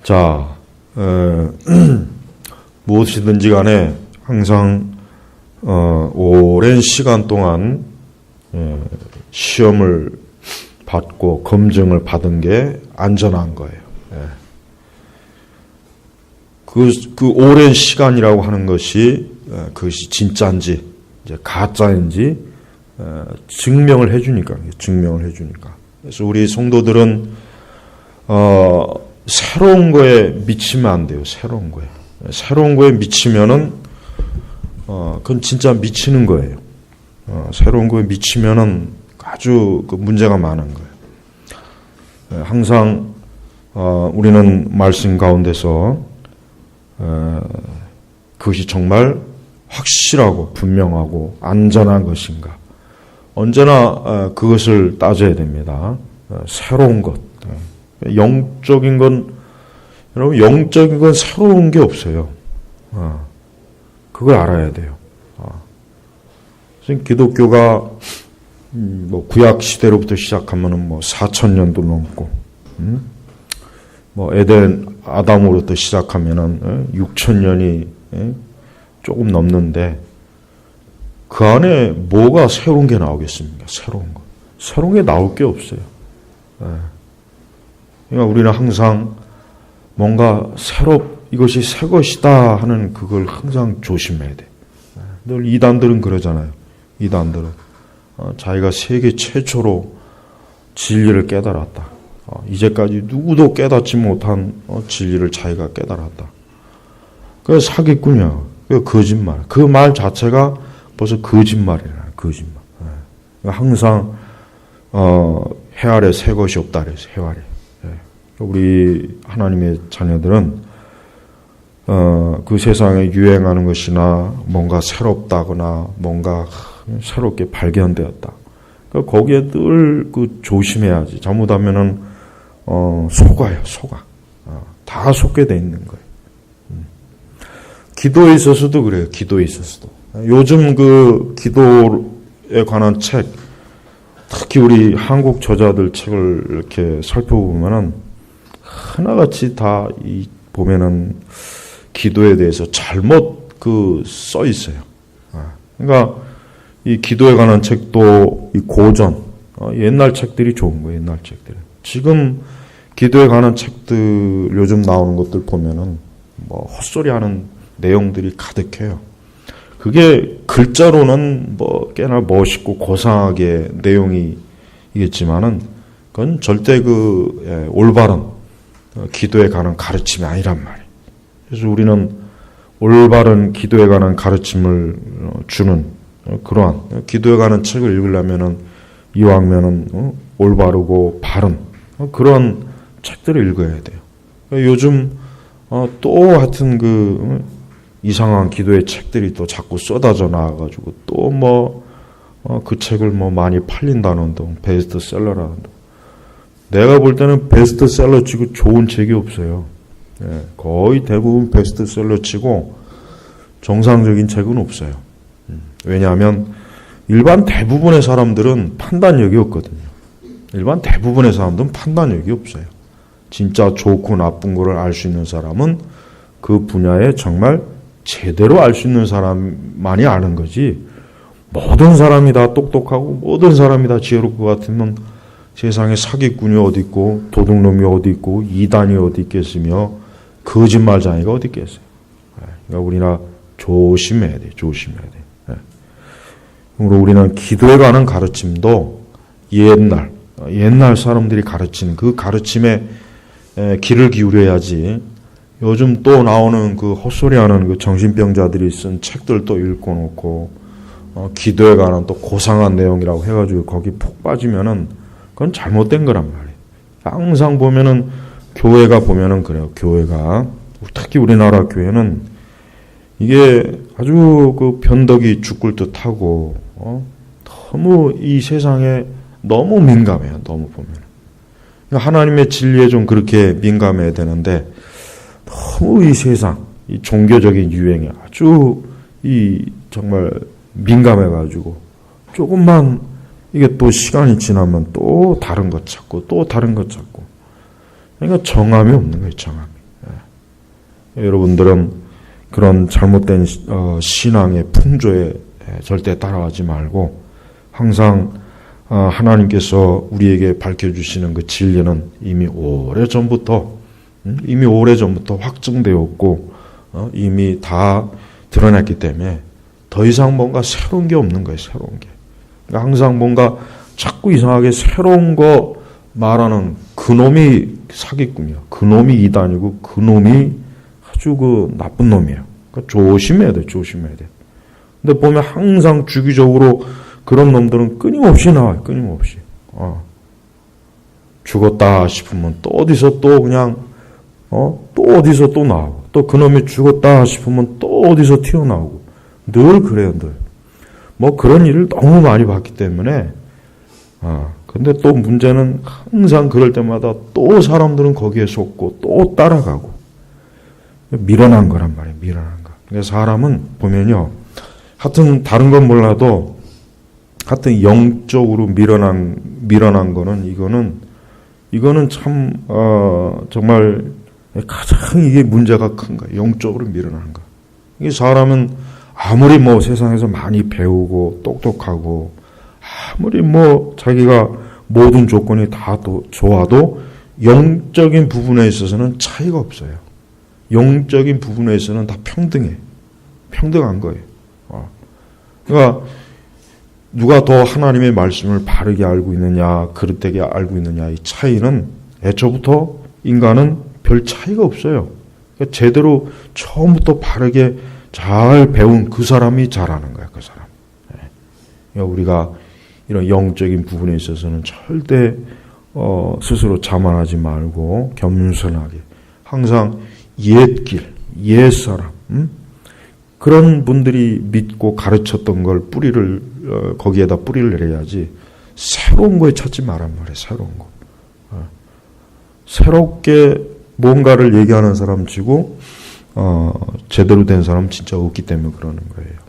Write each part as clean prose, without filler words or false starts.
자, 무엇이든지 간에 항상 오랜 시간 동안 시험을 받고 검증을 받은 게 안전한 거예요. 그 오랜 시간이라고 하는 것이 그것이 진짜인지 이제 가짜인지 증명을 해주니까. 그래서 우리 성도들은 새로운 거에 미치면 안 돼요. 새로운 거에 미치면은 그건 진짜 미치는 거예요. 새로운 거에 미치면은 아주 그 문제가 많은 거예요. 항상 우리는 말씀 가운데서 그것이 정말 확실하고 분명하고 안전한 것인가 언제나 그것을 따져야 됩니다. 새로운 것, 영적인 건 여러분 영적인 건 새로운 게 없어요. 그걸 알아야 돼요. 기독교가 뭐 구약 시대로부터 시작하면은 뭐 4,000년도 넘고, 뭐 에덴 아담으로부터 시작하면은 6,000년이 조금 넘는데 그 안에 뭐가 새로운 게 나오겠습니까? 새로운 게 나올 게 없어요. 그러니까 우리는 항상 뭔가 이것이 새 것이다 하는 그걸 항상 조심해야 돼. 늘 이단들은 그러잖아요. 이단들은 자기가 세계 최초로 진리를 깨달았다. 이제까지 누구도 깨닫지 못한 진리를 자기가 깨달았다. 그게 사기꾼이야. 그게 거짓말. 그 말 자체가 벌써 거짓말이라. 거짓말. 항상 해 아래 새 것이 없다 그래서 해 아래. 우리 하나님의 자녀들은 그 세상에 유행하는 것이나 뭔가 새롭다거나 뭔가 새롭게 발견되었다. 거기에 늘 그 조심해야지. 잘못하면은 속아요. 다 속게 돼 있는 거예요. 기도에 있어서도 그래요. 기도에 있어서도. 요즘 그 기도에 관한 책, 특히 우리 한국 저자들 책을 이렇게 살펴보면은 하나같이 다 보면은 기도에 대해서 잘못 써 있어요. 그러니까 이 기도에 관한 책도 이 고전, 옛날 책들이 좋은 거예요. 옛날 책들. 지금 기도에 관한 책들 요즘 나오는 것들 보면은 뭐 헛소리하는 내용들이 가득해요. 그게 글자로는 뭐 꽤나 멋있고 고상하게 내용이 있겠지만은 그건 절대 올바른 기도에 관한 가르침이 아니란 말이에요. 그래서 우리는 올바른 기도에 관한 가르침을 주는 그러한 기도에 관한 책을 읽으려면은 이왕면은 올바르고 바른 그런 책들을 읽어야 돼요. 요즘 또 하여튼 이상한 기도의 책들이 또 자꾸 쏟아져 나와가지고 또 그 책을 많이 팔린다는 둥 베스트셀러라는 둥. 내가 볼 때는 베스트셀러 치고 좋은 책이 없어요. 거의 대부분 베스트셀러 치고 정상적인 책은 없어요. 왜냐하면 일반 대부분의 사람들은 판단력이 없거든요. 일반 대부분의 사람들은 판단력이 없어요. 진짜 좋고 나쁜 거를 알 수 있는 사람은 그 분야에 정말 제대로 알 수 있는 사람만이 아는 거지. 모든 사람이 다 똑똑하고 모든 사람이 다 지혜로울 것 같으면 세상에 사기꾼이 어디 있고 도둑놈이 어디 있고 이단이 어디 있겠으며 거짓말쟁이가 어디 있겠어요. 그러니까 우리가 조심해야 돼. 그러므로 우리는 기도에 관한 가르침도 옛날 사람들이 가르치는 그 가르침에 귀를 기울여야지. 요즘 또 나오는 그 헛소리하는 그 정신병자들이 쓴 책들도 읽고 놓고 기도에 관한 또 고상한 내용이라고 해가지고 거기 푹 빠지면은 그건 잘못된 거란 말이에요. 항상 보면은 교회가 보면은 그래요. 교회가 특히 우리나라 교회는 이게 아주 그 변덕이 죽을 듯하고 너무 이 세상에 너무 민감해요. 너무 보면 하나님의 진리에 좀 그렇게 민감해야 되는데 너무 이 세상 이 종교적인 유행에 아주 정말 민감해가지고 조금만 이게 또 시간이 지나면 또 다른 것 찾고 또 다른 것 찾고 그러니까 정함이 없는 거예요. 정함이. 여러분들은 그런 잘못된 신앙의 풍조에 절대 따라가지 말고 항상 하나님께서 우리에게 밝혀주시는 그 진리는 이미 오래전부터 확증되었고 이미 다 드러냈기 때문에 더 이상 뭔가 새로운 게 없는 거예요. 새로운 게. 그러니까 항상 뭔가 자꾸 이상하게 새로운 거 말하는 그놈이 사기꾼이야. 그놈이 이단이고 그놈이 아주 그 나쁜 놈이에요. 그러니까 조심해야 돼. 조심해야 돼. 근데 보면 항상 주기적으로 그런 놈들은 끊임없이 나와요. 끊임없이. 죽었다 싶으면 또 어디서 또 그냥 또 어디서 또 나오고 또 그놈이 죽었다 싶으면 또 어디서 튀어나오고 늘 그래요. 늘. 뭐 그런 일을 너무 많이 봤기 때문에 근데 또 문제는 항상 그럴 때마다 또 사람들은 거기에 속고 또 따라가고 밀어난 거란 말이에요. 밀어난 거. 그러니까 사람은 보면요. 하여튼 다른 건 몰라도 하여튼 영적으로 밀어난 거는 이거는 참 정말 가장 이게 문제가 큰 거예요. 영적으로 밀어난 거. 이게 사람은 아무리 뭐 세상에서 많이 배우고 똑똑하고 아무리 뭐 자기가 모든 조건이 다 좋아도 영적인 부분에 있어서는 차이가 없어요. 영적인 부분에 있어서는 다 평등해. 평등한 거예요. 그러니까 누가 더 하나님의 말씀을 바르게 알고 있느냐, 그릇되게 알고 있느냐 이 차이는 애초부터 인간은 별 차이가 없어요. 그러니까 제대로 처음부터 바르게 잘 배운 그 사람이 잘하는 거야. 그 사람. 그러니까 우리가 이런 영적인 부분에 있어서는 절대 스스로 자만하지 말고 겸손하게 항상 옛길, 옛사람 그런 분들이 믿고 가르쳤던 걸 거기에다 뿌리를 내려야지 새로운 거에 찾지 말란 말이에요. 새로운 거. 새롭게 뭔가를 얘기하는 사람 치고 제대로 된 사람 진짜 없기 때문에 그러는 거예요.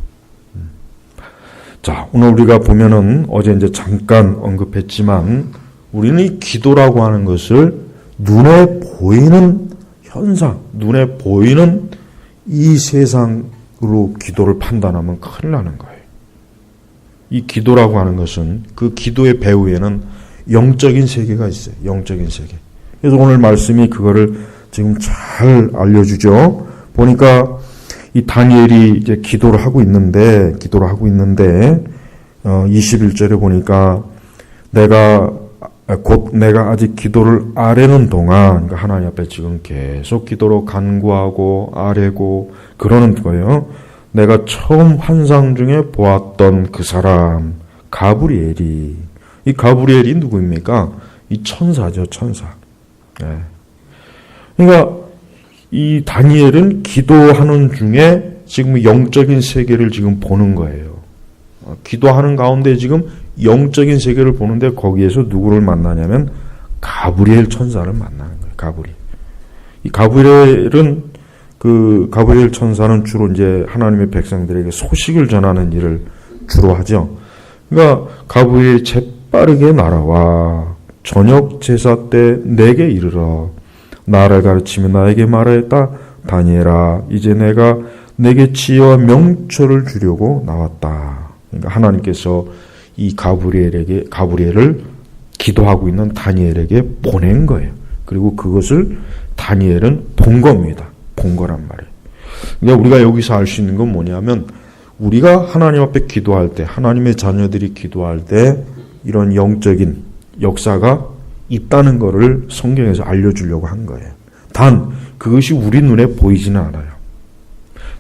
자, 오늘 우리가 보면은 어제 이제 잠깐 언급했지만 우리는 이 기도라고 하는 것을 눈에 보이는 현상, 눈에 보이는 이 세상으로 기도를 판단하면 큰일 나는 거예요. 이 기도라고 하는 것은 그 기도의 배후에는 영적인 세계가 있어요. 영적인 세계. 그래서 오늘 말씀이 그거를 지금 잘 알려주죠. 보니까 이 다니엘이 이제 기도를 하고 있는데 21절에 보니까 내가 아직 기도를 아뢰는 동안, 그러니까 하나님 앞에 지금 계속 기도로 간구하고 아뢰고 그러는 거예요. 내가 처음 환상 중에 보았던 그 사람 가브리엘이, 이 가브리엘이 누구입니까? 이 천사죠, 천사. 네. 그러니까 이 다니엘은 기도하는 중에 지금 영적인 세계를 지금 보는 거예요. 기도하는 가운데 지금 영적인 세계를 보는데 거기에서 누구를 만나냐면 가브리엘 천사를 만나는 거예요. 가브리엘. 이 가브리엘 천사는 주로 이제 하나님의 백성들에게 소식을 전하는 일을 주로 하죠. 그러니까 가브리엘이 재빠르게 날아와 저녁 제사 때 내게 이르러 나를 가르치며 나에게 말하였다. 다니엘아, 이제 내가 내게 지혜와 명철을 주려고 나왔다. 그러니까 하나님께서 이 가브리엘을 기도하고 있는 다니엘에게 보낸 거예요. 그리고 그것을 다니엘은 본 겁니다. 본 거란 말이에요. 그러니까 우리가 여기서 알 수 있는 건 뭐냐면 우리가 하나님 앞에 기도할 때, 하나님의 자녀들이 기도할 때 이런 영적인 역사가 있다는 것을 성경에서 알려주려고 한 거예요. 단 그것이 우리 눈에 보이지는 않아요.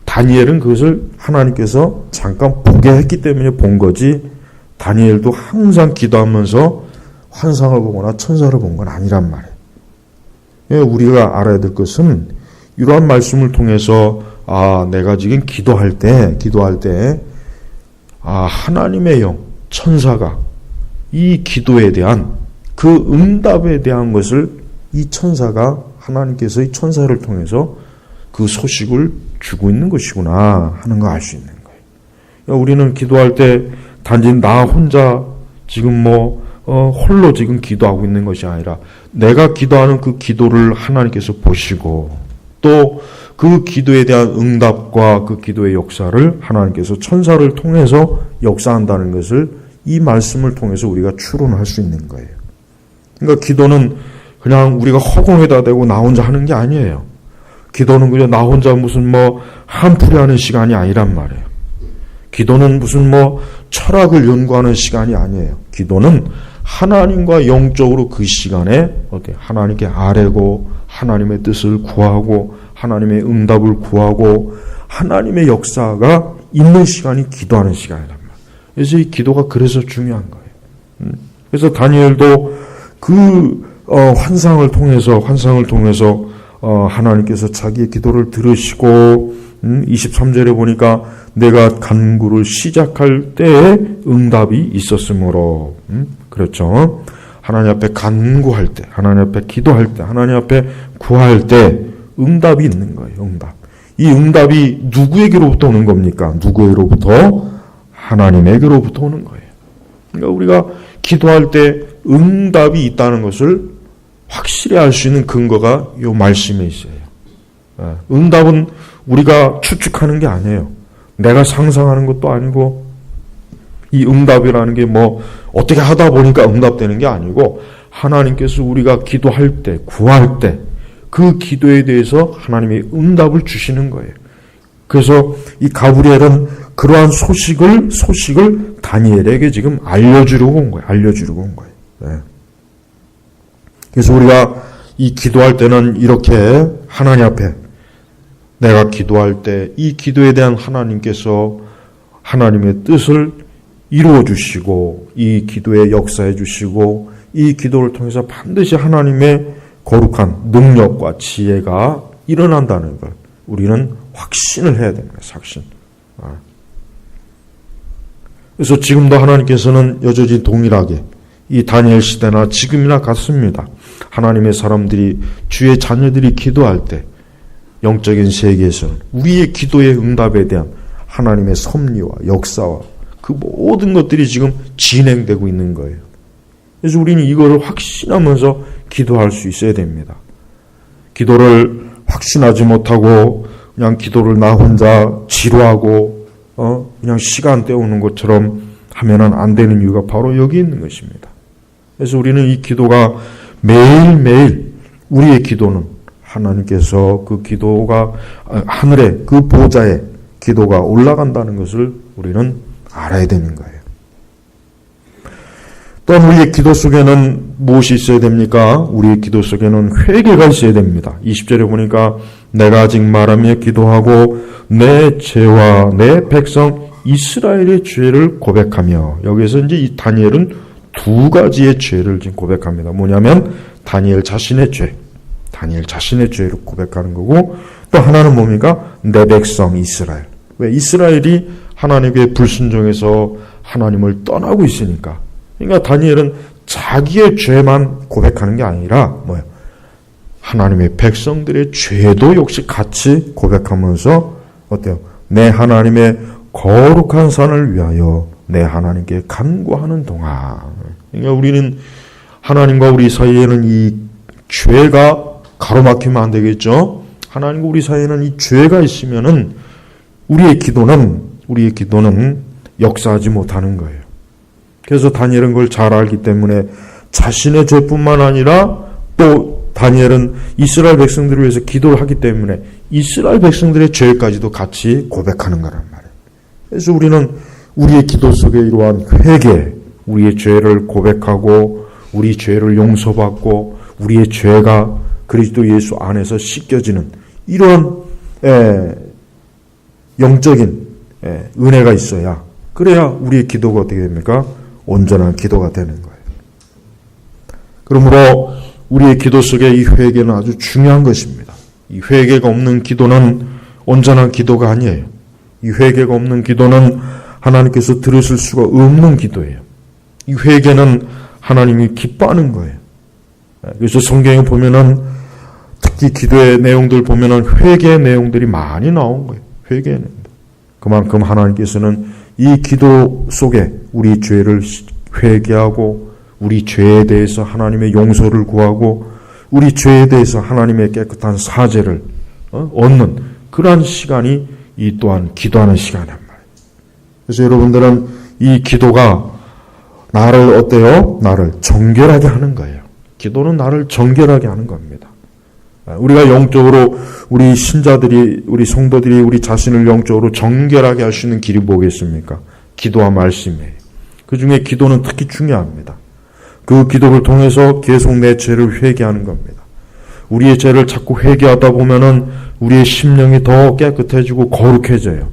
다니엘은 그것을 하나님께서 잠깐 보게 했기 때문에 본 거지, 다니엘도 항상 기도하면서 환상을 보거나 천사를 본 건 아니란 말이에요. 우리가 알아야 될 것은 이러한 말씀을 통해서 내가 지금 기도할 때 하나님의 영, 천사가 이 기도에 대한 그 응답에 대한 것을 이 천사가, 하나님께서 이 천사를 통해서 그 소식을 주고 있는 것이구나 하는 거 알 수 있는 거예요. 우리는 기도할 때 단지 나 혼자 지금 홀로 지금 기도하고 있는 것이 아니라 내가 기도하는 그 기도를 하나님께서 보시고 또 그 기도에 대한 응답과 그 기도의 역사를 하나님께서 천사를 통해서 역사한다는 것을 이 말씀을 통해서 우리가 추론할 수 있는 거예요. 그러니까 기도는 그냥 우리가 허공에다 대고 나 혼자 하는 게 아니에요. 기도는 그냥 나 혼자 무슨 한풀이 하는 시간이 아니란 말이에요. 기도는 무슨 철학을 연구하는 시간이 아니에요. 기도는 하나님과 영적으로 그 시간에 하나님께 아뢰고 하나님의 뜻을 구하고 하나님의 응답을 구하고 하나님의 역사가 있는 시간이 기도하는 시간이란 말이에요. 그래서 이 기도가 그래서 중요한 거예요. 그래서 다니엘도 그 환상을 통해서 하나님께서 자기의 기도를 들으시고 23절에 보니까 내가 간구를 시작할 때에 응답이 있었으므로 그렇죠. 하나님 앞에 간구할 때, 하나님 앞에 기도할 때, 하나님 앞에 구할 때 응답이 있는 거예요. 응답. 이 응답이 누구에게로부터 오는 겁니까? 누구에게로부터? 하나님에게로부터 오는 거예요. 그러니까 우리가 기도할 때 응답이 있다는 것을 확실히 알 수 있는 근거가 이 말씀에 있어요. 응답은 우리가 추측하는 게 아니에요. 내가 상상하는 것도 아니고 이 응답이라는 게 어떻게 하다 보니까 응답되는 게 아니고 하나님께서 우리가 기도할 때, 구할 때 그 기도에 대해서 하나님이 응답을 주시는 거예요. 그래서 이 가브리엘은 그러한 소식을 다니엘에게 지금 알려주려고 온 거예요. 네. 그래서 우리가 이 기도할 때는 이렇게 하나님 앞에 내가 기도할 때 이 기도에 대한 하나님께서 하나님의 뜻을 이루어 주시고 이 기도에 역사해 주시고 이 기도를 통해서 반드시 하나님의 거룩한 능력과 지혜가 일어난다는 걸 우리는 확신을 해야 됩니다. 확신. 그래서 지금도 하나님께서는 여전히 동일하게 이 다니엘 시대나 지금이나 같습니다. 하나님의 사람들이 주의 자녀들이 기도할 때 영적인 세계에서는 우리의 기도의 응답에 대한 하나님의 섭리와 역사와 그 모든 것들이 지금 진행되고 있는 거예요. 그래서 우리는 이거를 확신하면서 기도할 수 있어야 됩니다. 기도를 확신하지 못하고 그냥 기도를 나 혼자 지루하고 그냥 시간 때우는 것처럼 하면은 안 되는 이유가 바로 여기 있는 것입니다. 그래서 우리는 이 기도가 매일매일 우리의 기도는 하나님께서 그 기도가 하늘에 그 보좌에 기도가 올라간다는 것을 우리는 알아야 되는 거예요. 또한 우리의 기도 속에는 무엇이 있어야 됩니까? 우리의 기도 속에는 회개가 있어야 됩니다. 20절에 보니까 내가 아직 말하며 기도하고 내 죄와 내 백성 이스라엘의 죄를 고백하며 여기서 이제 이 다니엘은 두 가지의 죄를 지금 고백합니다. 뭐냐면 다니엘 자신의 죄를 고백하는 거고 또 하나는 뭡니까? 내 백성 이스라엘. 왜? 이스라엘이 하나님께 불순종해서 하나님을 떠나고 있으니까. 그러니까 다니엘은 자기의 죄만 고백하는 게 아니라 하나님의 백성들의 죄도 역시 같이 고백하면서 어때요? 내 하나님의 거룩한 산을 위하여 내 하나님께 간구하는 동안. 그러니까 우리는 하나님과 우리 사이에는 이 죄가 가로막히면 안 되겠죠? 하나님과 우리 사이에는 이 죄가 있으면은 우리의 기도는 역사하지 못하는 거예요. 그래서 다니엘은 그걸 잘 알기 때문에 자신의 죄뿐만 아니라 또 다니엘은 이스라엘 백성들을 위해서 기도를 하기 때문에 이스라엘 백성들의 죄까지도 같이 고백하는 거란 말이에요. 그래서 우리는 우리의 기도 속에 이러한 회개, 우리의 죄를 고백하고 우리 죄를 용서받고 우리의 죄가 그리스도 예수 안에서 씻겨지는 이런 영적인 은혜가 있어야 그래야 우리의 기도가 어떻게 됩니까? 온전한 기도가 되는 거예요. 그러므로 우리의 기도 속에 이 회개는 아주 중요한 것입니다. 이 회개가 없는 기도는 온전한 기도가 아니에요. 이 회개가 없는 기도는 하나님께서 들으실 수가 없는 기도예요. 이 회개는 하나님이 기뻐하는 거예요. 그래서 성경에 보면은 특히 기도의 내용들 보면은 회개의 내용들이 많이 나온 거예요. 회개의 내용들. 그만큼 하나님께서는 이 기도 속에 우리 죄를 회개하고 우리 죄에 대해서 하나님의 용서를 구하고 우리 죄에 대해서 하나님의 깨끗한 사죄를 얻는 그러한 시간이 이 또한 기도하는 시간이란 말이에요. 그래서 여러분들은 이 기도가 나를 어때요? 나를 정결하게 하는 거예요. 기도는 나를 정결하게 하는 겁니다. 우리가 영적으로 우리 신자들이 우리 성도들이 우리 자신을 영적으로 정결하게 할 수 있는 길이 뭐겠습니까? 기도와 말씀이에요. 그 중에 기도는 특히 중요합니다. 그 기도를 통해서 계속 내 죄를 회개하는 겁니다. 우리의 죄를 자꾸 회개하다 보면은 우리의 심령이 더 깨끗해지고 거룩해져요.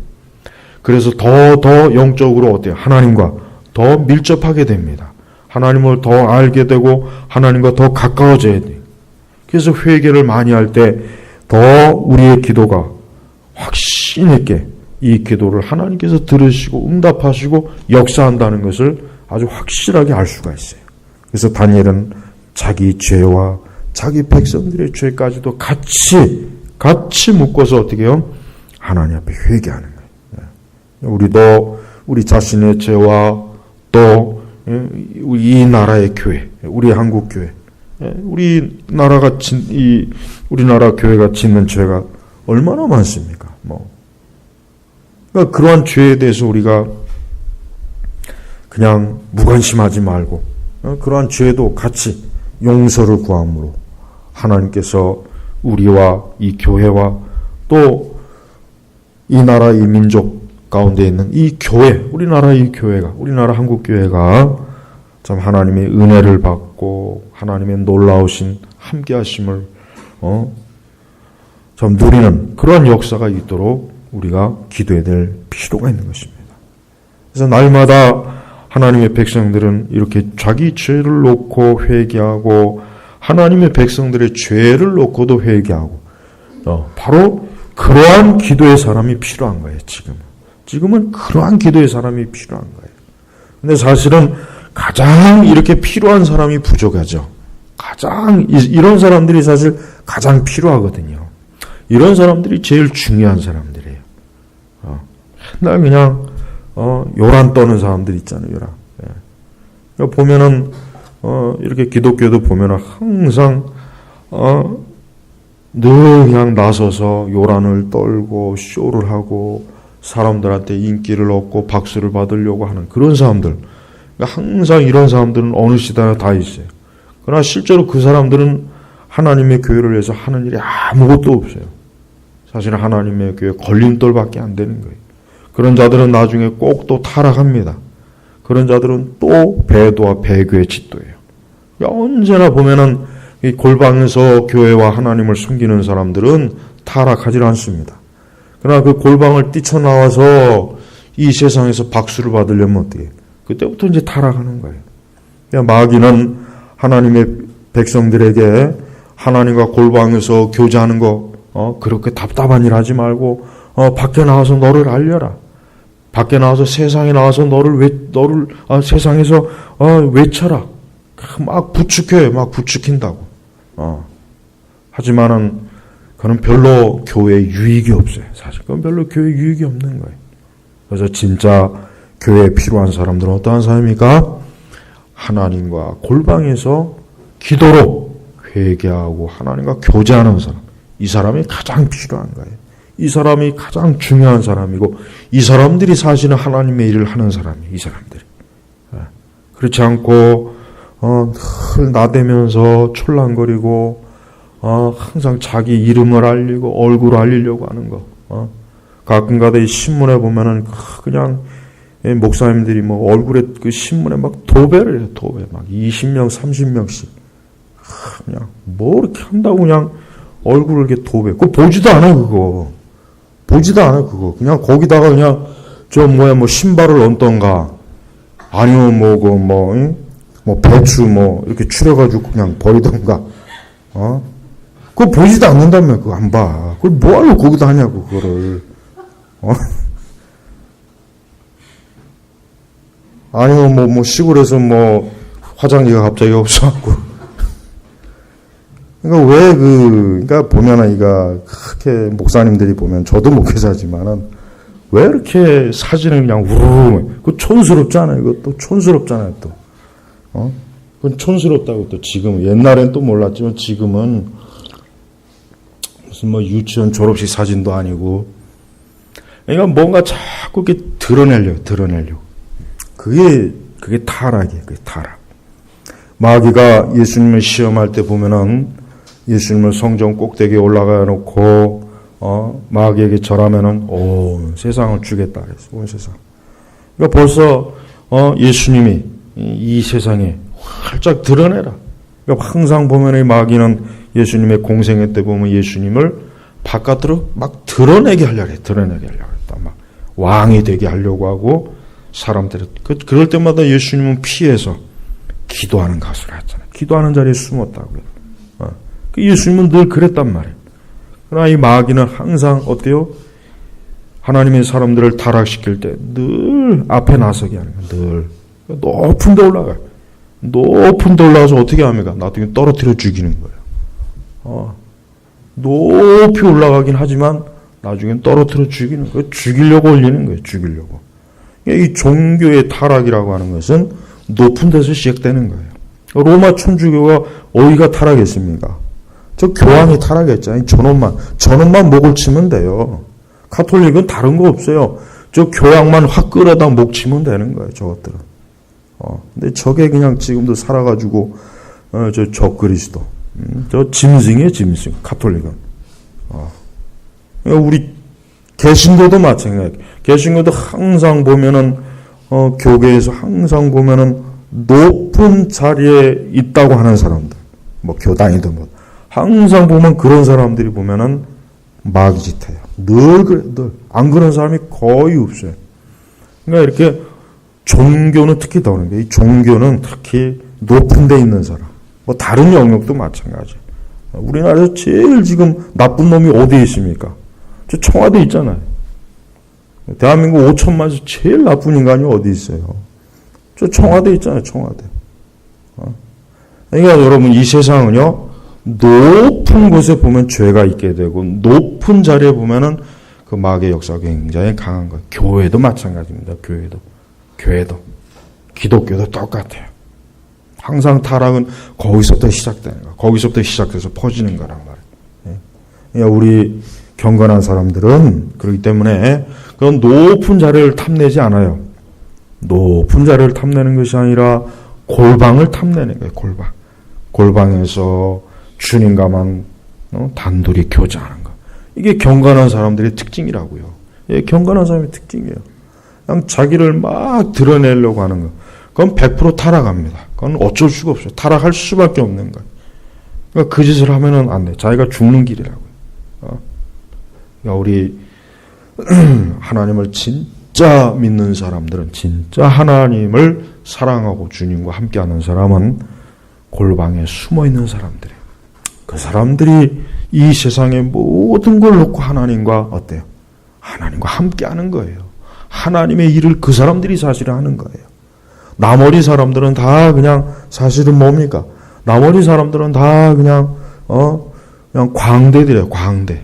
그래서 더 영적으로 어때요? 하나님과 더 밀접하게 됩니다. 하나님을 더 알게 되고 하나님과 더 가까워져야 돼요. 그래서 회개를 많이 할 때 더 우리의 기도가 확신 있게 이 기도를 하나님께서 들으시고 응답하시고 역사한다는 것을 아주 확실하게 알 수가 있어요. 그래서 다니엘은 자기 죄와 자기 백성들의 죄까지도 같이 묶어서 어떻게 해요? 하나님 앞에 회개하는 거예요. 우리도 우리 자신의 죄와 또 이 나라의 교회, 우리 한국 교회, 우리나라 교회가 짓는 죄가 얼마나 많습니까? 그러니까 그러한 죄에 대해서 우리가 그냥 무관심하지 말고 그러한 죄도 같이 용서를 구함으로 하나님께서 우리와 이 교회와 또 이 나라 이 민족 가운데 있는 이 교회, 우리나라 이 교회가, 우리나라 한국 교회가 참 하나님의 은혜를 받고 하나님의 놀라우신 함께하심을 참 누리는 그러한 역사가 있도록 우리가 기도해야 될 필요가 있는 것입니다. 그래서 날마다 하나님의 백성들은 이렇게 자기 죄를 놓고 회개하고 하나님의 백성들의 죄를 놓고도 회개하고 바로 그러한 기도의 사람이 필요한 거예요. 지금은 그러한 기도의 사람이 필요한 거예요. 근데 사실은 가장 이렇게 필요한 사람이 부족하죠. 이런 사람들이 사실 가장 필요하거든요. 이런 사람들이 제일 중요한 사람들이에요. 맨날 그냥 요란 떠는 사람들 있잖아요. 요란. 그러니까 보면은 이렇게 기독교도 보면은 항상 늘 그냥 나서서 요란을 떨고 쇼를 하고 사람들한테 인기를 얻고 박수를 받으려고 하는 그런 사람들. 그러니까 항상 이런 사람들은 어느 시대나 다 있어요. 그러나 실제로 그 사람들은 하나님의 교회를 위해서 하는 일이 아무것도 없어요. 사실 하나님의 교회 걸림돌밖에 안 되는 거예요. 그런 자들은 나중에 꼭 또 타락합니다. 그런 자들은 또 배도와 배교의 짓도예요. 언제나 보면은 이 골방에서 교회와 하나님을 숨기는 사람들은 타락하지 않습니다. 그러나 그 골방을 뛰쳐나와서 이 세상에서 박수를 받으려면 어떻게 해요? 그때부터 이제 타락하는 거예요. 마귀는 하나님의 백성들에게 하나님과 골방에서 교제하는 거 그렇게 답답한 일 하지 말고 밖에 나와서 너를 알려라. 밖에 나와서 세상에 나와서 세상에서 외쳐라. 막 부추킨다고. 하지만은 그건 별로 교회에 유익이 없어요. 사실 그건 별로 교회에 유익이 없는 거예요. 그래서 진짜 교회에 필요한 사람들은 어떠한 사람입니까? 하나님과 골방에서 기도로 회개하고 하나님과 교제하는 사람. 이 사람이 가장 필요한 거예요. 이 사람이 가장 중요한 사람이고 이 사람들이 사실은 하나님의 일을 하는 사람이에요. 이 사람들이. 그렇지 않고 늘 나대면서 촐랑거리고 항상 자기 이름을 알리고 얼굴을 알리려고 하는 거. 가끔가다 이 신문에 보면은 그냥 목사님들이 얼굴에 그 신문에 막 도배를 해요. 도배 막 20명, 30명씩. 그냥 이렇게 한다고 그냥 얼굴을 이렇게 도배. 그거 보지도 않아 그거. 그냥 거기다가 그냥 신발을 얹던가 아니면 배추 이렇게 추려가지고 그냥 버리던가. 그거 보지도 않는다며, 그거 안 봐. 그걸 뭐하러 거기다 하냐고, 그거를. 아니면 시골에서 화장지가 갑자기 없어갖고. 그러니까 보면은, 그렇게 목사님들이 보면, 저도 목회자지만은, 왜 이렇게 사진을 그냥 우르르, 그거 촌스럽잖아요. 그것도 촌스럽잖아요, 또. 그건 촌스럽다고 또 지금, 옛날엔 또 몰랐지만 지금은, 무슨 뭐 유치원 졸업식 사진도 아니고. 그러니까 뭔가 자꾸 이렇게 드러내려고. 그게 타락이에요. 그게 타락. 마귀가 예수님을 시험할 때 보면은 예수님을 성전 꼭대기에 올라가 놓고 마귀에게 절하면은 온 세상을 주겠다 그랬어요. 온 세상. 그러니까 벌써 예수님이 이 세상에 활짝 드러내라. 그러니까 항상 보면 이 마귀는 예수님의 공생애 때 보면 예수님을 바깥으로 막 드러내게 하려고 했다. 막 왕이 되게 하려고 하고 사람들이 그럴 때마다 예수님은 피해서 기도하는 가수를 했잖아요. 기도하는 자리에 숨었다고요. 예수님은 늘 그랬단 말이에요. 그러나 이 마귀는 항상 어때요? 하나님의 사람들을 타락시킬 때 늘 앞에 나서게 하는 거예요. 늘 높은 데 올라가요. 높은 데 올라가서 어떻게 합니까? 나중에 떨어뜨려 죽이는 거예요. 높이 올라가긴 하지만 나중엔 떨어뜨려 죽이는 거예요. 죽이려고 올리는 거예요. 죽이려고. 이 종교의 타락이라고 하는 것은 높은 데서 시작되는 거예요. 로마 천주교가 어디가 타락했습니까? 저 교황이 타락했잖아요. 전원만 목을 치면 돼요. 가톨릭은 다른 거 없어요. 저 교황만 확 끌어다 목 치면 되는 거예요. 저것들은. 근데 저게 그냥 지금도 살아가지고 저 그리스도. 저 짐승이에요. 짐승. 가톨릭은. 우리 개신교도 마찬가지예요. 개신교도 항상 보면은 교계에서 항상 보면은 높은 자리에 있다고 하는 사람들, 뭐 교단이든 뭐 항상 보면 그런 사람들이 보면은 마귀짓해요. 늘 그래, 늘 안 그런 사람이 거의 없어요. 그러니까 이렇게 종교는 특히 더 그런 게, 이 종교는 특히 높은 데 있는 사람, 뭐 다른 영역도 마찬가지. 우리나라에서 제일 지금 나쁜 놈이 어디에 있습니까? 저 청와대 있잖아요. 대한민국 5천만에서 제일 나쁜 인간이 어디 있어요? 저 청와대 있잖아요, 청와대. 그러니까 여러분, 이 세상은요, 높은 곳에 보면 죄가 있게 되고, 높은 자리에 보면은 그 마귀의 역사가 굉장히 강한 거예요. 교회도 마찬가지입니다, 교회도. 기독교도 똑같아요. 항상 타락은 거기서부터 시작되는 거예요. 거기서부터 시작해서 퍼지는 거란 말이에요. 그러니까 우리 경건한 사람들은 그렇기 때문에 그런 높은 자리를 탐내지 않아요. 높은 자리를 탐내는 것이 아니라 골방을 탐내는 거예요. 골방에서 주님과만 단둘이 교제하는 거. 이게 경건한 사람들의 특징이라고요. 예, 경건한 사람의 특징이에요. 그냥 자기를 막 드러내려고 하는 거. 그건 100% 타락합니다. 그건 어쩔 수가 없어요. 타락할 수밖에 없는 거예요. 그러니까 그 짓을 하면은 안 돼. 자기가 죽는 길이라고요. 그러니까 우리 하나님을 진짜 믿는 사람들은, 진짜 하나님을 사랑하고 주님과 함께하는 사람은 골방에 숨어 있는 사람들이에요. 그 사람들이 이 세상의 모든 걸 놓고 하나님과 어때요? 하나님과 함께하는 거예요. 하나님의 일을 그 사람들이 사실은 하는 거예요. 나머지 사람들은 다 그냥 사실은 뭡니까? 나머지 사람들은 다 그냥 광대들이에요. 광대.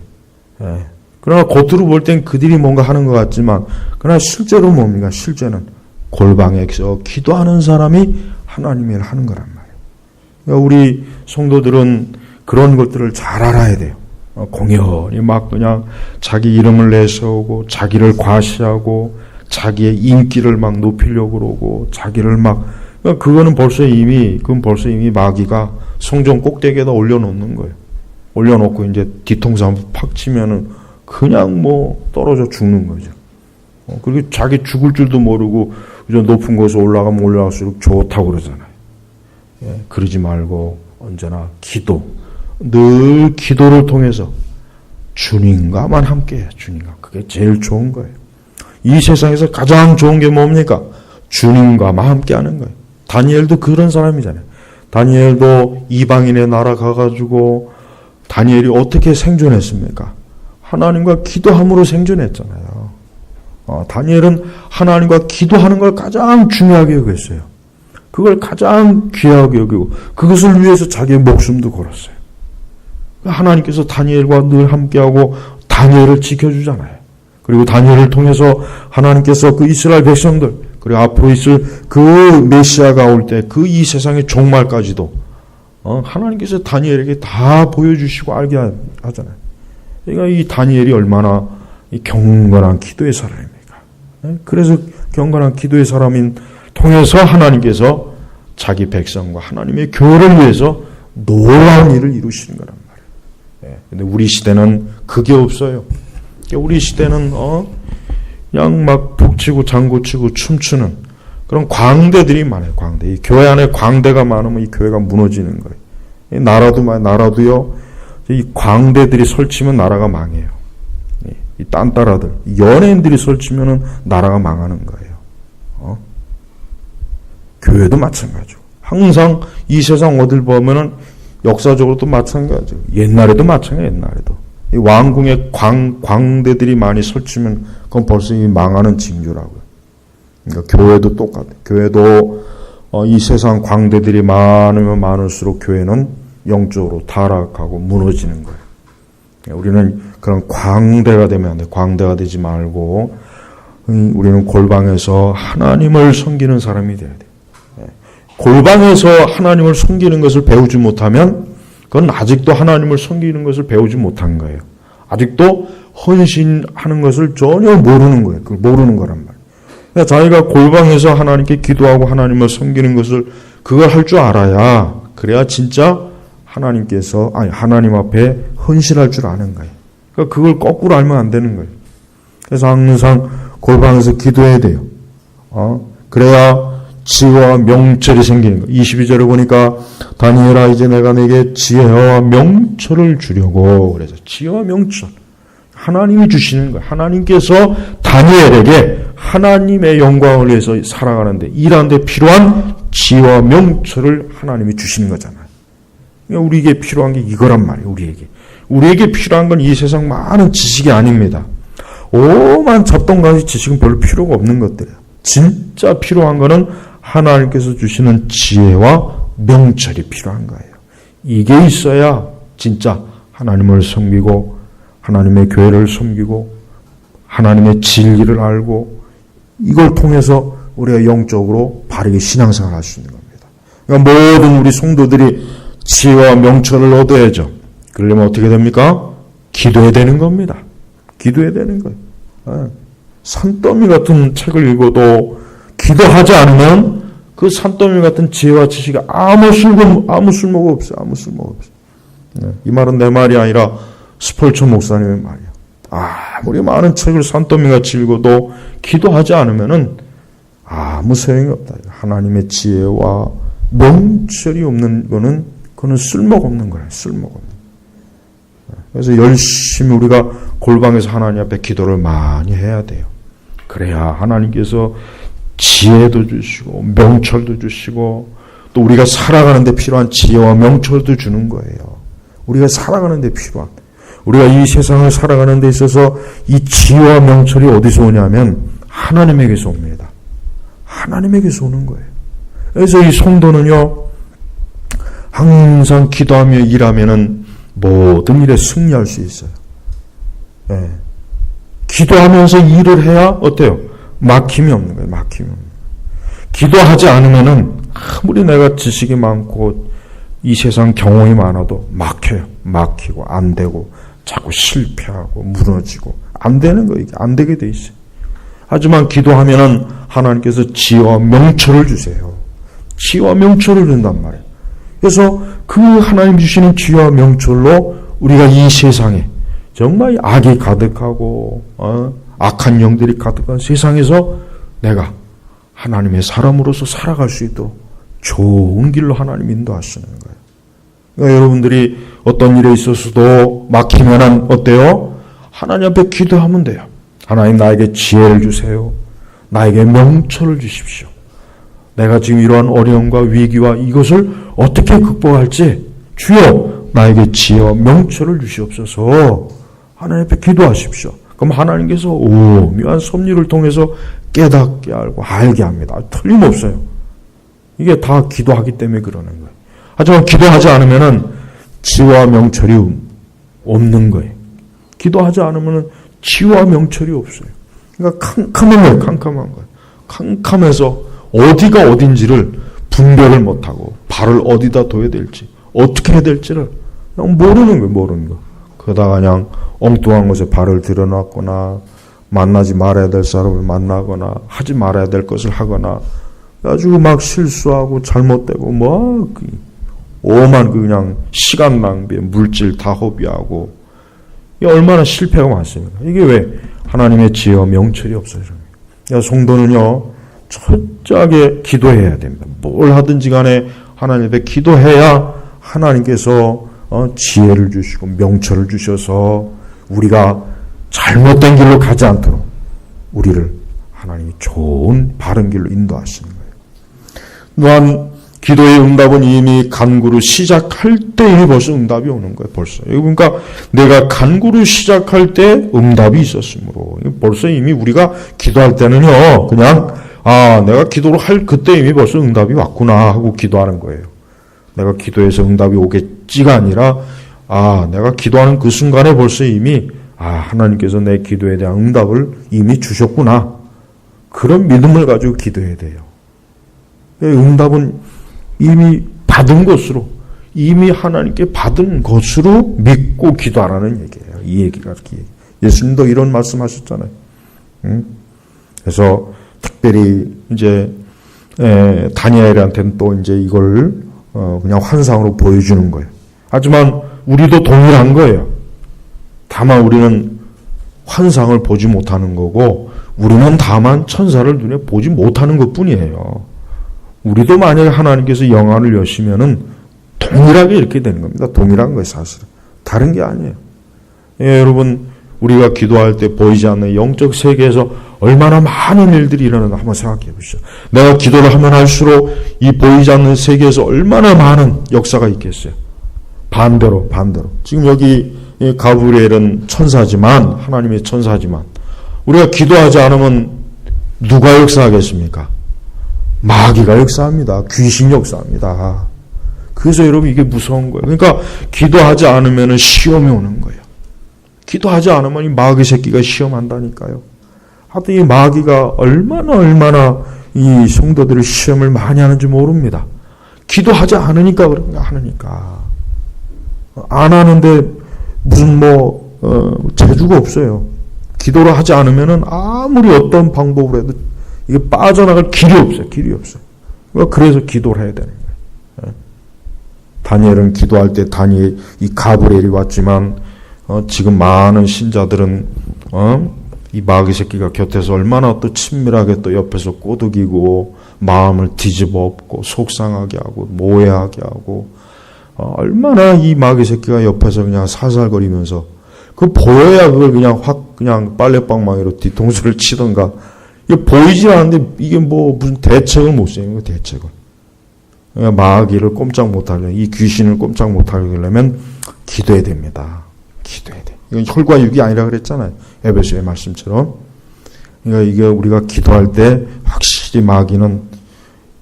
예. 그러나 겉으로 볼 땐 그들이 뭔가 하는 것 같지만, 그러나 실제로 뭡니까? 실제는 골방에서 기도하는 사람이 하나님의 일을 하는 거란 말이에요. 그러니까 우리 성도들은 그런 것들을 잘 알아야 돼요. 공연히 막 그냥 자기 이름을 내세우고, 자기를 과시하고, 자기의 인기를 막 높이려고 그러고, 자기를 막, 그러니까 그건 벌써 이미 마귀가 성전 꼭대기에다 올려놓는 거예요. 올려놓고 이제 뒤통수 한번 팍 치면은 그냥 뭐 떨어져 죽는 거죠. 그리고 자기 죽을 줄도 모르고 높은 곳에 올라가면 올라갈수록 좋다고 그러잖아요. 예, 그러지 말고 언제나 늘 기도를 통해서 주님과만 함께해요. 주님과. 그게 제일 좋은 거예요. 이 세상에서 가장 좋은 게 뭡니까? 주님과만 함께하는 거예요. 다니엘도 그런 사람이잖아요. 다니엘도 이방인의 나라 가가지고 다니엘이 어떻게 생존했습니까? 하나님과 기도함으로 생존했잖아요. 다니엘은 하나님과 기도하는 걸 가장 중요하게 여겼어요. 그걸 가장 귀하게 여기고 그것을 위해서 자기의 목숨도 걸었어요. 하나님께서 다니엘과 늘 함께하고 다니엘을 지켜주잖아요. 그리고 다니엘을 통해서 하나님께서 그 이스라엘 백성들, 그리고 앞으로 있을 그 메시아가 올 때 그 이 세상의 종말까지도 하나님께서 다니엘에게 다 보여주시고 알게 하잖아요. 그러니까 이 다니엘이 얼마나 이 경건한 기도의 사람입니까? 그래서 경건한 기도의 사람인 통해서 하나님께서 자기 백성과 하나님의 교회를 위해서 놀라운 일을 이루시는 거란 말이에요. 근데 우리 시대는 그게 없어요. 우리 시대는 그냥 막 북치고 장구치고 춤추는 그런 광대들이 많아요. 광대. 이 교회 안에 광대가 많으면 이 교회가 무너지는 거예요. 이 나라도요. 이 광대들이 설치면 나라가 망해요. 이 딴따라들, 연예인들이 설치면은 나라가 망하는 거예요. 교회도 마찬가지고. 항상 이 세상 어딜 보면은 역사적으로도 마찬가지고. 옛날에도 마찬가지예요. 옛날에도. 이 왕궁에 광대들이 많이 설치면 그건 벌써 이 망하는 징조라고요. 그러니까 교회도 똑같아요. 교회도 이 세상 광대들이 많으면 많을수록 교회는 영적으로 타락하고 무너지는 거예요. 우리는 그런 광대가 되면 안 돼. 광대가 되지 말고 우리는 골방에서 하나님을 섬기는 사람이 돼야 돼. 골방에서 하나님을 섬기는 것을 배우지 못하면 그건 아직도 하나님을 섬기는 것을 배우지 못한 거예요. 아직도 헌신하는 것을 전혀 모르는 거예요. 그걸 모르는 거란 말이에요. 그러니까 자기가 골방에서 하나님께 기도하고 하나님을 섬기는 것을 그걸 할 줄 알아야 그래야 진짜 하나님 앞에 헌신할 줄 아는 거예요. 그러니까 그걸 거꾸로 알면 안 되는 거예요. 그래서 항상 골방에서 기도해야 돼요. 그래야 지혜와 명철이 생기는 거예요. 22절에 보니까 다니엘아 이제 내가 내게 지혜와 명철을 주려고 그래서 지혜와 명철 하나님이 주시는 거예요. 하나님께서 다니엘에게 하나님의 영광을 위해서 살아가는데 일하는데 필요한 지혜와 명철을 하나님이 주시는 거잖아요. 우리에게 필요한 게 이거란 말이에요. 우리에게 필요한 건 이 세상 많은 지식이 아닙니다. 오만 잡동가지 지식은 별로 필요가 없는 것들이에요. 진짜 필요한 거는 하나님께서 주시는 지혜와 명철이 필요한 거예요. 이게 있어야 진짜 하나님을 섬기고 하나님의 교회를 섬기고 하나님의 진리를 알고 이걸 통해서 우리가 영적으로 바르게 신앙생활을 할 수 있는 겁니다. 그러니까 모든 우리 성도들이 지혜와 명철을 얻어야죠. 그러려면 어떻게 됩니까? 기도해야 되는 겁니다. 기도해야 되는 거예요. 산더미 같은 책을 읽어도 기도하지 않으면 그 산더미 같은 지혜와 지식이 아무 쓸모가 없어요. 아무 쓸모가 없어요. 이 말은 내 말이 아니라 스폴처 목사님의 말이에요. 아무리 많은 책을 산더미같이 읽어도 기도하지 않으면은 아무 소용이 없다. 하나님의 지혜와 명철이 없는 거는 그거는 쓸모가 없는 거예요. 쓸모가 없는 거예요. 그래서 열심히 우리가 골방에서 하나님 앞에 기도를 많이 해야 돼요. 그래야 하나님께서 지혜도 주시고 명철도 주시고 또 우리가 살아가는 데 필요한 지혜와 명철도 주는 거예요. 우리가 살아가는 데 필요한 우리가 이 세상을 살아가는 데 있어서 이 지혜와 명철이 어디서 오냐면 하나님에게서 옵니다. 하나님에게서 오는 거예요. 그래서 이 성도는요 항상 기도하며 일하면은 모든 일에 승리할 수 있어요. 네. 기도하면서 일을 해야 어때요? 막힘이 없는 거예요. 막힘이 없는 거예요. 기도하지 않으면은 아무리 내가 지식이 많고 이 세상 경험이 많아도 막혀요. 막히고 안 되고 자꾸 실패하고 무너지고 안 되는 거예요. 안 되게 돼 있어요. 하지만 기도하면은 하나님께서 지혜와 명철을 주세요. 지혜와 명철을 준단 말이에요. 그래서 그 하나님 주시는 지혜와 명철로 우리가 이 세상에 정말 악이 가득하고 악한 영들이 가득한 세상에서 내가 하나님의 사람으로서 살아갈 수 있도록 좋은 길로 하나님 인도하시는 거예요. 그러니까 여러분들이 어떤 일에 있어서도 막히면은 어때요? 하나님 앞에 기도하면 돼요. 하나님 나에게 지혜를 주세요. 나에게 명철을 주십시오. 내가 지금 이러한 어려움과 위기와 이것을 어떻게 극복할지 주여 나에게 지혜와 명철을 주시옵소서. 하나님 앞에 기도하십시오. 그럼 하나님께서 오묘한 섭리를 통해서 깨닫게 알고 알게 합니다. 틀림없어요. 이게 다 기도하기 때문에 그러는 거예요. 하지만 기도하지 않으면은 지혜와 명철이 없는 거예요. 기도하지 않으면은 지혜와 명철이 없어요. 그러니까 캄캄한 거예요. 캄캄한 거예요. 캄캄해서 어디가 어딘지를 분별을 못하고 발을 어디다 둬야 될지 어떻게 해야 될지를 그냥 모르는 거예요. 모르는 거. 그러다가 그냥 엉뚱한 곳에 발을 들여놨거나 만나지 말아야 될 사람을 만나거나 하지 말아야 될 것을 하거나 아주 막 실수하고 잘못되고 뭐 오만 그냥 시간 낭비, 물질 다 허비하고 이게 얼마나 실패가 많습니까? 이게 왜 하나님의 지혜와 명철이 없어요. 성도는요 철저하게 기도해야 됩니다. 뭘 하든지 간에 하나님 앞에 기도해야 하나님께서 지혜를 주시고 명철을 주셔서 우리가 잘못된 길로 가지 않도록 우리를 하나님이 좋은 바른 길로 인도하시는 거예요. 또한 기도의 응답은 이미 간구로 시작할 때 이미 벌써 응답이 오는 거예요. 벌써. 그러니까 내가 간구로 시작할 때 응답이 있었으므로 벌써 이미 우리가 기도할 때는요 그냥 내가 기도를 할 그때 이미 벌써 응답이 왔구나 하고 기도하는 거예요. 내가 기도해서 응답이 오겠지가 아니라 내가 기도하는 그 순간에 벌써 이미 하나님께서 내 기도에 대한 응답을 이미 주셨구나. 그런 믿음을 가지고 기도해야 돼요. 응답은 이미 받은 것으로 이미 하나님께 받은 것으로 믿고 기도하라는 얘기예요. 이 얘기가 예수님도 이런 말씀하셨잖아요. 그래서 특별히 이제 다니엘한테는 또 이제 이걸 그냥 환상으로 보여주는 거예요. 하지만 우리도 동일한 거예요. 다만 우리는 환상을 보지 못하는 거고 우리는 다만 천사를 눈에 보지 못하는 것뿐이에요. 우리도 만약에 하나님께서 영안을 여시면은 동일하게 이렇게 되는 겁니다. 동일한 거예요, 사실은. 다른 게 아니에요. 여러분, 우리가 기도할 때 보이지 않는 영적 세계에서 얼마나 많은 일들이 일어나는가 한번 생각해 보시죠. 내가 기도를 하면 할수록 이 보이지 않는 세계에서 얼마나 많은 역사가 있겠어요. 반대로. 지금 여기 가브리엘은 천사지만, 하나님의 천사지만, 우리가 기도하지 않으면 누가 역사하겠습니까? 마귀가 역사합니다. 귀신 역사합니다. 그래서 여러분 이게 무서운 거예요. 그러니까 기도하지 않으면 시험이 오는 거예요. 기도하지 않으면 이 마귀 새끼가 시험한다니까요. 하여튼 이 마귀가 얼마나 이 성도들의 시험을 많이 하는지 모릅니다. 기도하지 않으니까 그런가 하니까. 안 하는데 무슨 재주가 없어요. 기도를 하지 않으면은 아무리 어떤 방법으로 해도 이게 빠져나갈 길이 없어요. 그래서 기도를 해야 되는 거예요. 다니엘은 기도할 때 이 가브리엘이 왔지만 지금 많은 신자들은 이 마귀 새끼가 곁에서 얼마나 또 친밀하게 또 옆에서 꼬드기고 마음을 뒤집어 엎고 속상하게 하고 모해하게 하고 얼마나 이 마귀 새끼가 옆에서 그냥 살살거리면서 그 보여야 그걸 그냥 빨래방망이로 뒤통수를 치던가 이게 보이지 않는데 이게 무슨 대책을 못 세우는 거예요. 대책을. 그러니까 마귀를 꼼짝 못하려면 이 귀신을 꼼짝 못하려면 기도해야 됩니다. 기도해야 돼. 이건 혈과 육이 아니라 그랬잖아요. 에베소의 말씀처럼. 그러니까 이게 우리가 기도할 때 확실히 마귀는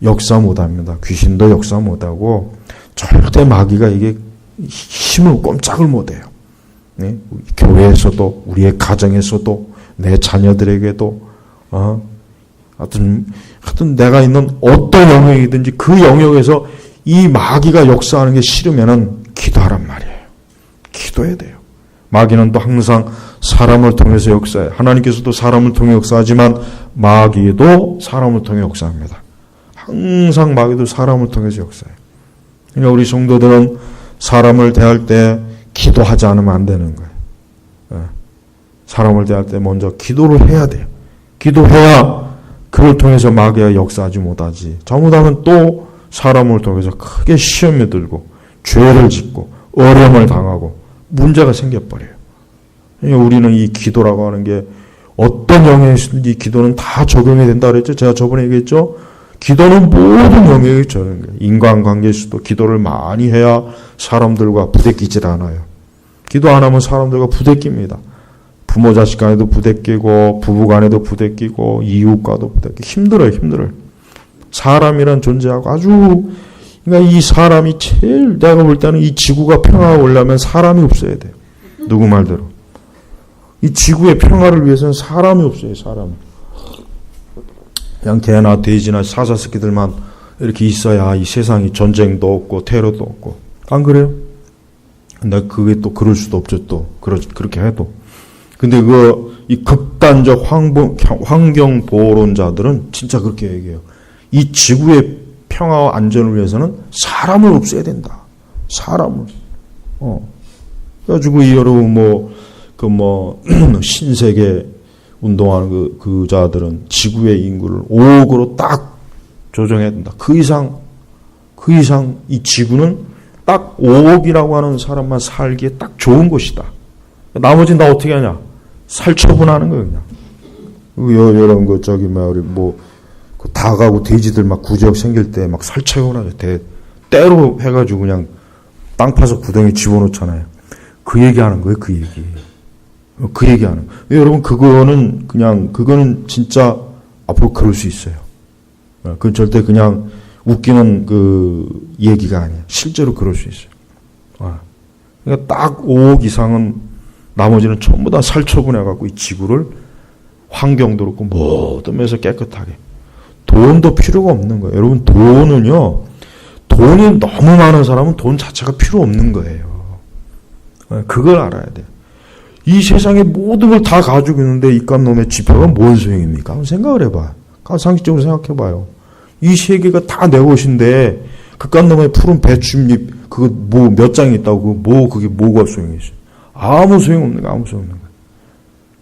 역사 못합니다. 귀신도 역사 못하고 절대 마귀가 이게 힘을 꼼짝을 못해요. 네? 교회에서도 우리의 가정에서도 내 자녀들에게도 하여튼 내가 있는 어떤 영역이든지 그 영역에서 이 마귀가 역사하는 게 싫으면은 기도하란 말이에요. 기도해야 돼요. 마귀는 또 항상 사람을 통해서 역사해요. 하나님께서도 사람을 통해 역사하지만 마귀도 사람을 통해 역사합니다. 항상 마귀도 사람을 통해서 역사해요. 그러니까 우리 성도들은 사람을 대할 때 기도하지 않으면 안 되는 거예요. 사람을 대할 때 먼저 기도를 해야 돼요. 기도해야 그걸 통해서 마귀가 역사하지 못하지. 잘못하면 또 사람을 통해서 크게 시험에 들고 죄를 짓고 어려움을 당하고 문제가 생겨버려요. 그러니까 우리는 이 기도라고 하는 게 어떤 영역에서든지 기도는 다 적용이 된다 그랬죠. 제가 저번에 얘기했죠. 기도는 모든 영역에 적용이 돼요. 인간관계에서도 기도를 많이 해야 사람들과 부대끼질 않아요. 기도 안 하면 사람들과 부대낍니다. 부모 자식 간에도 부대끼고 부부 간에도 부대끼고 이웃과도 부대끼고 힘들어요. 사람이란 존재하고 아주 그러니까 이 사람이 제일 내가 볼 때는 이 지구가 평화가 오려면 사람이 없어야 돼요. 누구 말대로. 이 지구의 평화를 위해서는 사람이 없어요. 사람이. 그냥 개나 돼지나 근데 그게 또 그럴 수도 없죠. 또 그렇게 해도. 근데 이 극단적 환경 보호론자들은 진짜 그렇게 얘기해요. 이 지구의 평화와 안전을 위해서는 사람을 없애야 된다. 사람을. 그래가지고 여러분 신세계 운동하는 그 자들은 지구의 인구를 5억으로 딱 조정해야 된다. 그 이상 이 지구는 딱 5억이라고 하는 사람만 살기에 딱 좋은 곳이다. 나머지는 다 어떻게 하냐? 살처분하는 거예요, 그냥. 여러분, 그 닭하고 돼지들 막 구지역 생길 때 막 살처분하죠. 때로 해가지고 그냥 땅 파서 구덩이 집어넣잖아요. 그 얘기하는 거예요, 그 얘기. 그 얘기하는 거예요. 여러분, 그거는 진짜 앞으로 그럴 수 있어요. 그건 절대 그냥 웃기는 그 얘기가 아니에요. 실제로 그럴 수 있어요. 그러니까 딱 5억 이상은 나머지는 전부 다 살처분해갖고 이 지구를 환경도 그렇고 모든 면에서 깨끗하게. 돈도 필요가 없는 거예요. 여러분, 돈이 너무 많은 사람은 돈 자체가 필요 없는 거예요. 그걸 알아야 돼요. 이 세상에 모든 걸 다 가지고 있는데 이깟놈의 지표가 뭔 소용입니까? 한번 생각을 해봐요. 상식적으로 생각해봐요. 이 세계가 다 내 것인데 그깟놈의 푸른 배춧잎 그거 뭐 몇 장이 있다고 그게 뭐가 소용이 있어요? 아무 소용없는 거예요. 아무 소용없는 거예요.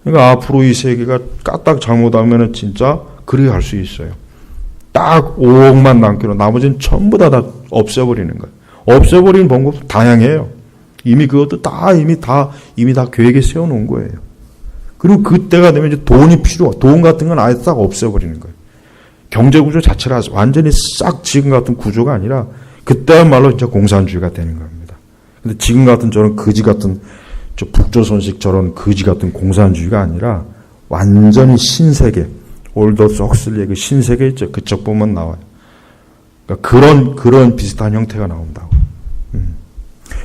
그러니까 앞으로 이 세계가 까딱 잘못하면은 진짜 그렇게 갈 수 있어요. 딱 5억만 남기로 나머지는 전부 다 없애버리는 거예요. 없애버리는 방법 다양해요. 이미 그것도 이미 다 계획에 세워놓은 거예요. 그리고 그때가 되면 이제 돈 같은 건 아예 싹 없애버리는 거예요. 경제구조 자체가 완전히 싹 지금 같은 구조가 아니라 그때야말로 진짜 공산주의가 되는 겁니다. 근데 지금 같은 저런 거지 같은 북조선식 저런 거지 같은 공산주의가 아니라 완전히 신세계, 올더스 헉슬리의 그 신세계 있죠. 그쪽 보면 나와요. 그러니까 그런 비슷한 형태가 나온다고.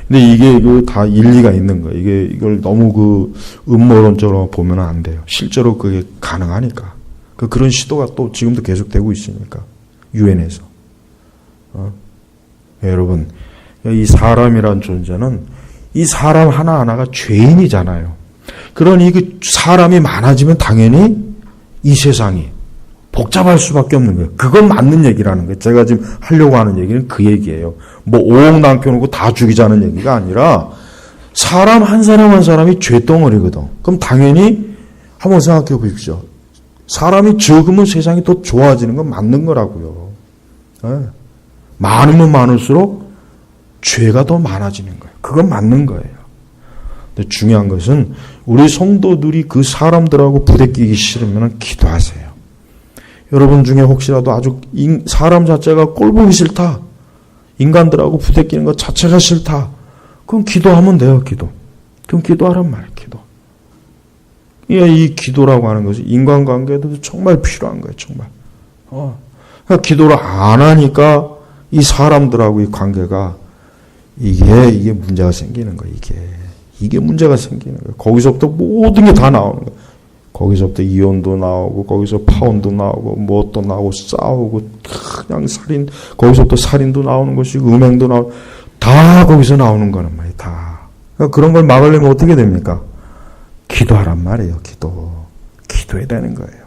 근데 이게 다 일리가 있는 거예요. 이걸 너무 음모론적으로 보면 안 돼요. 실제로 그게 가능하니까. 그런 시도가 또 지금도 계속되고 있으니까. 유엔에서. 여러분, 이 사람이란 존재는 이 사람 하나하나가 죄인이잖아요. 그러니 그 사람이 많아지면 당연히 이 세상이 복잡할 수밖에 없는 거예요. 그건 맞는 얘기라는 거예요. 제가 지금 하려고 하는 얘기는 그 얘기예요. 5억 남겨놓고 다 죽이자는 얘기가 아니라 사람 한 사람이 죄덩어리거든. 그럼 당연히 한번 생각해 보십시오. 사람이 적으면 세상이 더 좋아지는 건 맞는 거라고요. 많으면 많을수록 죄가 더 많아지는 거예요. 그건 맞는 거예요. 근데 중요한 것은 우리 성도들이 그 사람들하고 부대끼기 싫으면 기도하세요. 여러분 중에 혹시라도 아주 사람 자체가 꼴보기 싫다. 인간들하고 부대끼는 것 자체가 싫다. 그럼 기도하면 돼요, 기도. 그럼 기도하란 말이에요, 기도. 이 기도라고 하는 것이 인간관계에도 정말 필요한 거예요, 정말. 그러니까 기도를 안 하니까 이 사람들하고의 관계가 이게 문제가 생기는 거예요, 이게 문제가 생기는 거예요. 거기서부터 모든 게 다 나오는 거예요. 거기서부터 이혼도 나오고, 거기서 파혼도 나오고, 뭣도 나오고, 싸우고, 그냥 거기서부터 살인도 나오는 것이고, 음행도 나오고, 다 거기서 나오는 거란 말이에요, 다. 그러니까 그런 걸 막으려면 어떻게 됩니까? 기도하란 말이에요, 기도해야 되는 거예요.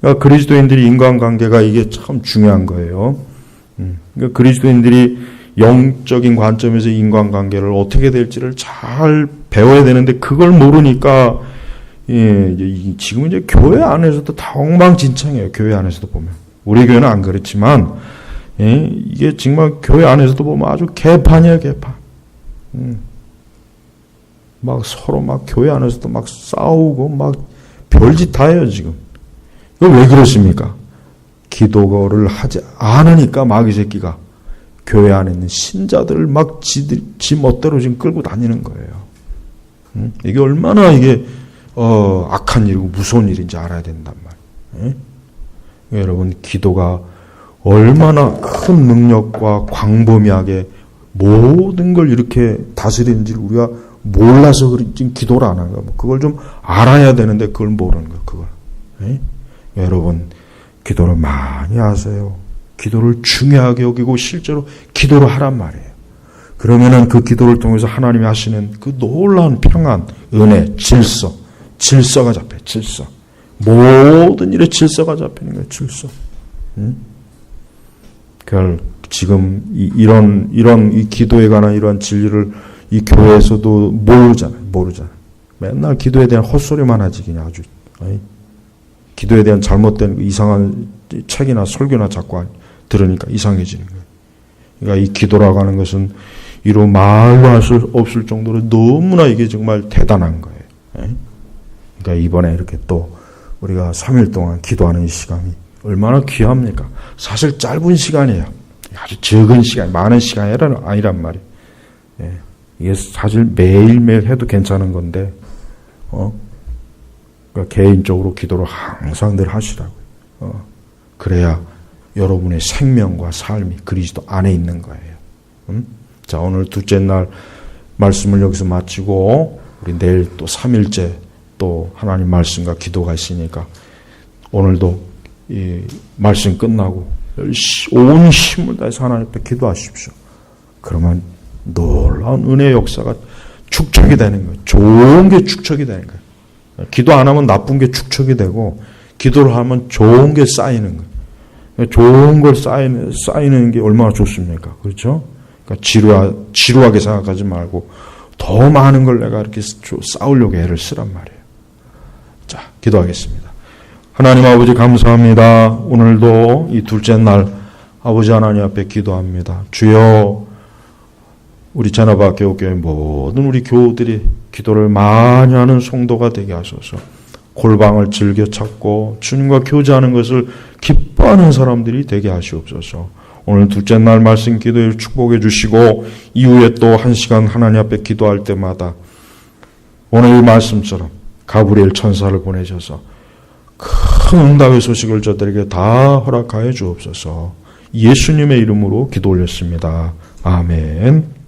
그러니까 그리스도인들이 인간관계가 이게 참 중요한 거예요. 그러니까 그리스도인들이 영적인 관점에서 인간관계를 어떻게 될지를 잘 배워야 되는데, 그걸 모르니까, 지금 이제 교회 안에서도 다 엉망진창이에요. 교회 안에서도 보면. 우리 교회는 안 그렇지만, 이게 정말 교회 안에서도 보면 아주 개판이에요, 개판. 막 서로 막 교회 안에서도 막 싸우고 막 별짓 다 해요, 지금. 이거 왜 그렇습니까? 기도를 하지 않으니까 마귀 새끼가 교회 안에 있는 신자들을 막 지 멋대로 지금 끌고 다니는 거예요. 이게 얼마나 악한 일이고 무서운 일인지 알아야 된단 말이에요. 여러분, 기도가 얼마나 큰 능력과 광범위하게 모든 걸 이렇게 다스리는지를 우리가 몰라서 지금 기도를 안 하는 거예요. 그걸 좀 알아야 되는데 그걸 모르는 거예요. 그걸. 여러분, 기도를 많이 하세요. 기도를 중요하게 여기고 실제로 기도를 하란 말이에요. 그러면은 그 기도를 통해서 하나님이 하시는 그 놀라운 평안, 은혜, 질서가 잡혀요. 질서. 모든 일에 질서가 잡히는 거예요. 질서. 그걸 지금 이런 이 기도에 관한 이러한 진리를 이 교회에서도 모르잖아요. 맨날 기도에 대한 헛소리만 하지 그냥 아주. 기도에 대한 잘못된 이상한 책이나 설교나 자꾸 들으니까 이상해지는 거예요. 그러니까 이 기도라고 하는 것은 이로 말로 할 수 없을 정도로 너무나 이게 정말 대단한 거예요. 그러니까 이번에 이렇게 또 우리가 3일 동안 기도하는 이 시간이 얼마나 귀합니까? 사실 짧은 시간이에요. 아주 적은 시간, 많은 시간이 아니란 말이에요. 이게 사실 매일매일 해도 괜찮은 건데, 그러니까 개인적으로 기도를 항상 늘 하시라고요. 그래야 여러분의 생명과 삶이 그리스도 안에 있는 거예요. 자, 오늘 둘째 날 말씀을 여기서 마치고 우리 내일 또 3일째 또 하나님 말씀과 기도가 있으니까 오늘도 이 말씀 끝나고 온 힘을 다해서 하나님 앞에 기도하십시오. 그러면 놀라운 은혜의 역사가 축적이 되는 거예요. 좋은 게 축적이 되는 거예요. 기도 안 하면 나쁜 게 축적이 되고 기도를 하면 좋은 게 쌓이는 거예요. 좋은 걸 쌓이는 게 얼마나 좋습니까? 그렇죠? 그러니까 지루하게 생각하지 말고 더 많은 걸 내가 이렇게 쌓으려고 애를 쓰란 말이에요. 자, 기도하겠습니다. 하나님 아버지 감사합니다. 오늘도 이 둘째 날 아버지 하나님 앞에 기도합니다. 주여, 우리 자나바교회 모든 우리 교우들이 기도를 많이 하는 성도가 되게 하소서. 골방을 즐겨 찾고 주님과 교제하는 것을 기뻐하는 사람들이 되게 하시옵소서. 오늘 둘째 날 말씀 기도를 축복해 주시고 이후에 또 1시간 하나님 앞에 기도할 때마다 오늘 이 말씀처럼 가브리엘 천사를 보내셔서 큰 응답의 소식을 저들에게 다 허락하여 주옵소서. 예수님의 이름으로 기도 올렸습니다. 아멘.